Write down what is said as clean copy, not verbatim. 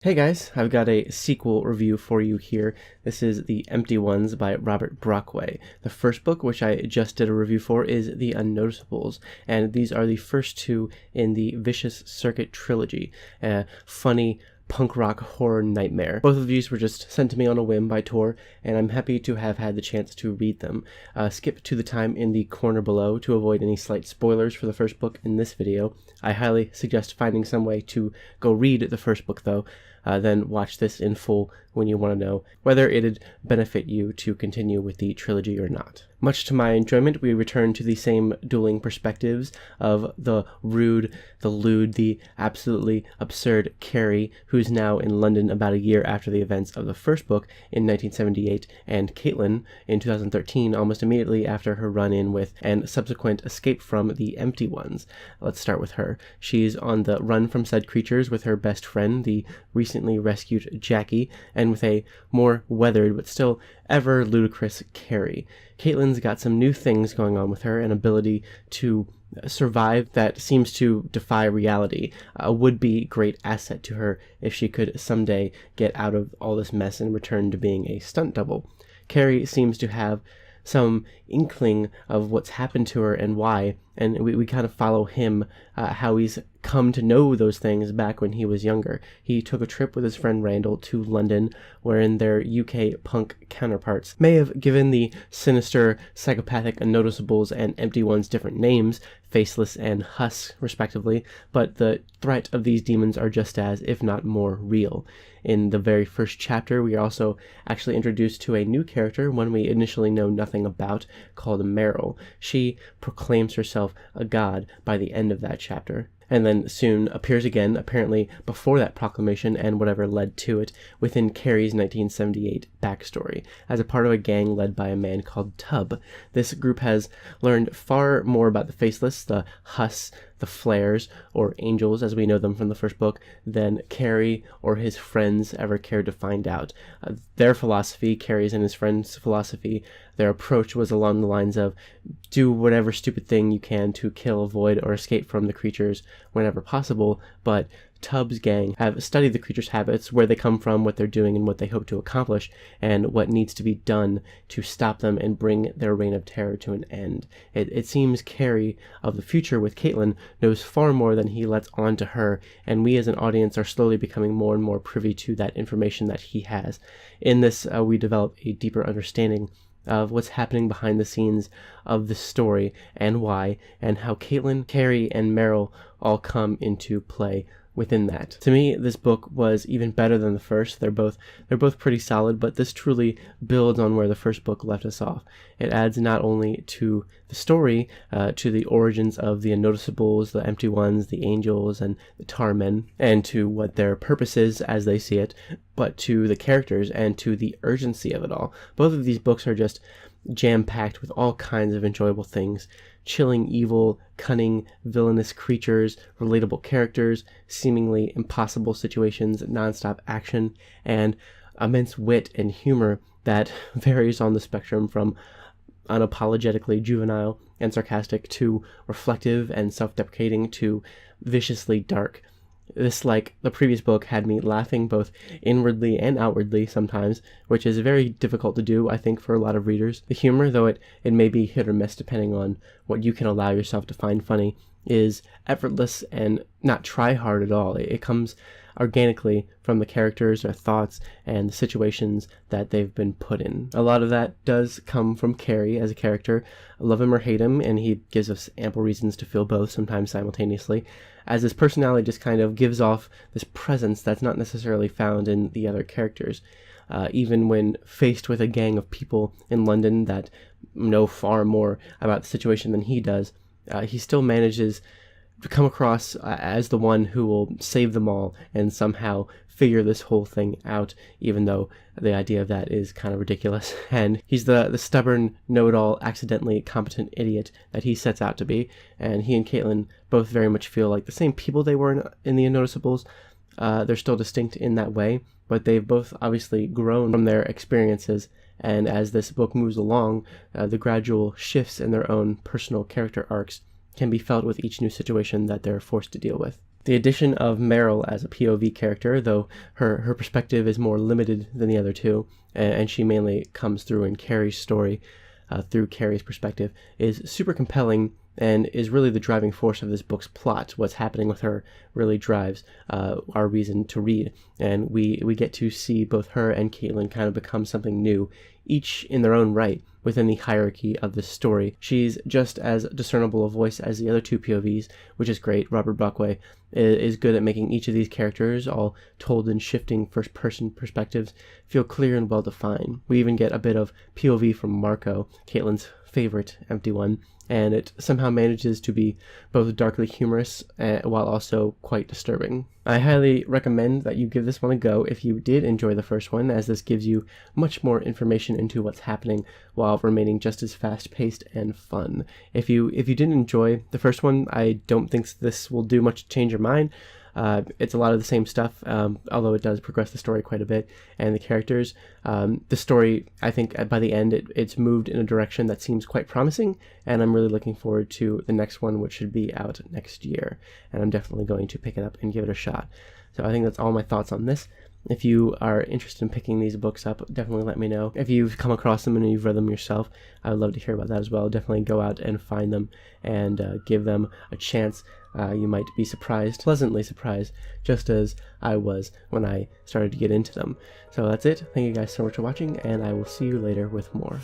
Hey guys, I've got a sequel review for you here. This is The Empty Ones by Robert Brockway. The first book, which I just did a review for, is The Unnoticeables, and these are the first two in the Vicious Circuit trilogy. A funny punk rock horror nightmare. Both of these were just sent to me on a whim by Tor, and I'm happy to have had the chance to read them. Skip to the time in the corner below to avoid any slight spoilers for the first book in this video. I highly suggest finding some way to go read the first book though, then watch this in full when you want to know whether it'd benefit you to continue with the trilogy or not. Much to my enjoyment, we return to the same dueling perspectives of the rude, the lewd, the absolutely absurd Carrie, who's now in London about a year after the events of the first book in 1978, and Caitlin in 2013, almost immediately after her run-in with and subsequent escape from the Empty Ones. Let's start with her. She's on the run from said creatures with her best friend, the recently rescued Jackie, and with a more weathered but still ever ludicrous Carrie. Caitlin's got some new things going on with her, an ability to survive that seems to defy reality, a would-be great asset to her if she could someday get out of all this mess and return to being a stunt double. Carrie seems to have some inkling of what's happened to her and why, and we kind of follow him, how he's come to know those things back when he was younger. He took a trip with his friend Randall to London, wherein their UK punk counterparts may have given the sinister, psychopathic Unnoticeables and Empty Ones different names, Faceless and Husk, respectively, but the threat of these demons are just as, if not more, real. In the very first chapter, we are also actually introduced to a new character, one we initially know nothing about, called Meryl. She proclaims herself a god by the end of that chapter, and then soon appears again, apparently before that proclamation and whatever led to it, within Carrie's 1978 backstory, as a part of a gang led by a man called Tub. This group has learned far more about the Faceless, the Husks, the Flares, or Angels as we know them from the first book, than Carrie or his friends ever cared to find out. Their philosophy, Carrie's and his friends' philosophy, their approach was along the lines of do whatever stupid thing you can to kill, avoid, or escape from the creatures whenever possible, but Tubbs' gang have studied the creatures' habits, where they come from, what they're doing, and what they hope to accomplish, and what needs to be done to stop them and bring their reign of terror to an end. It seems Carrie of the future with Caitlin knows far more than he lets on to her, and we as an audience are slowly becoming more and more privy to that information that he has. In this, we develop a deeper understanding of what's happening behind the scenes of the story and why, and how Caitlin, Carrie, and Meryl all come into play within that. To me, this book was even better than the first. They're both pretty solid, but this truly builds on where the first book left us off. It adds not only to the story, to the origins of the Unnoticeables, the Empty Ones, the Angels, and the Tarmen, and to what their purpose is as they see it, but to the characters and to the urgency of it all. Both of these books are just jam-packed with all kinds of enjoyable things. Chilling evil, cunning, villainous creatures, relatable characters, seemingly impossible situations, non-stop action, and immense wit and humor that varies on the spectrum from unapologetically juvenile and sarcastic to reflective and self-deprecating to viciously dark. This, like the previous book, had me laughing both inwardly and outwardly sometimes, which is very difficult to do, I think, for a lot of readers. The humor, though it may be hit or miss depending on what you can allow yourself to find funny, is effortless and not try hard at all. It comes organically from the characters, their thoughts, and the situations that they've been put in. A lot of that does come from Carrie as a character. Love him or hate him, and he gives us ample reasons to feel both, sometimes simultaneously, as his personality just kind of gives off this presence that's not necessarily found in the other characters. Even when faced with a gang of people in London that know far more about the situation than he does, he still manages to come across as the one who will save them all and somehow figure this whole thing out, even though the idea of that is kind of ridiculous. And he's the stubborn, know-it-all, accidentally competent idiot that he sets out to be, and he and Caitlin both very much feel like the same people they were in the Unnoticeables. They're still distinct in that way, but they've both obviously grown from their experiences, and as this book moves along, the gradual shifts in their own personal character arcs can be felt with each new situation that they're forced to deal with. The addition of Meryl as a POV character, though her perspective is more limited than the other two, and she mainly comes through in Carrie's story through Carrie's perspective, is super compelling and is really the driving force of this book's plot. What's happening with her really drives our reason to read, and we get to see both her and Caitlin kind of become something new, each in their own right within the hierarchy of the story. She's just as discernible a voice as the other two POVs, which is great. Robert Brockway is good at making each of these characters, all told in shifting first-person perspectives, feel clear and well-defined. We even get a bit of POV from Marco, Caitlin's favorite empty one, and it somehow manages to be both darkly humorous while also quite disturbing. I highly recommend that you give this one a go if you did enjoy the first one, as this gives you much more information into what's happening while remaining just as fast-paced and fun. If you didn't enjoy the first one, I don't think this will do much to change your mind. It's a lot of the same stuff, although it does progress the story quite a bit, and the characters. The story, I think, by the end, it's moved in a direction that seems quite promising, and I'm really looking forward to the next one, which should be out next year, and I'm definitely going to pick it up and give it a shot. So I think that's all my thoughts on this. If you are interested in picking these books up, definitely let me know. If you've come across them and you've read them yourself, I would love to hear about that as well. Definitely go out and find them and give them a chance. You might be surprised, pleasantly surprised, just as I was when I started to get into them. So that's it. Thank you guys so much for watching, and I will see you later with more.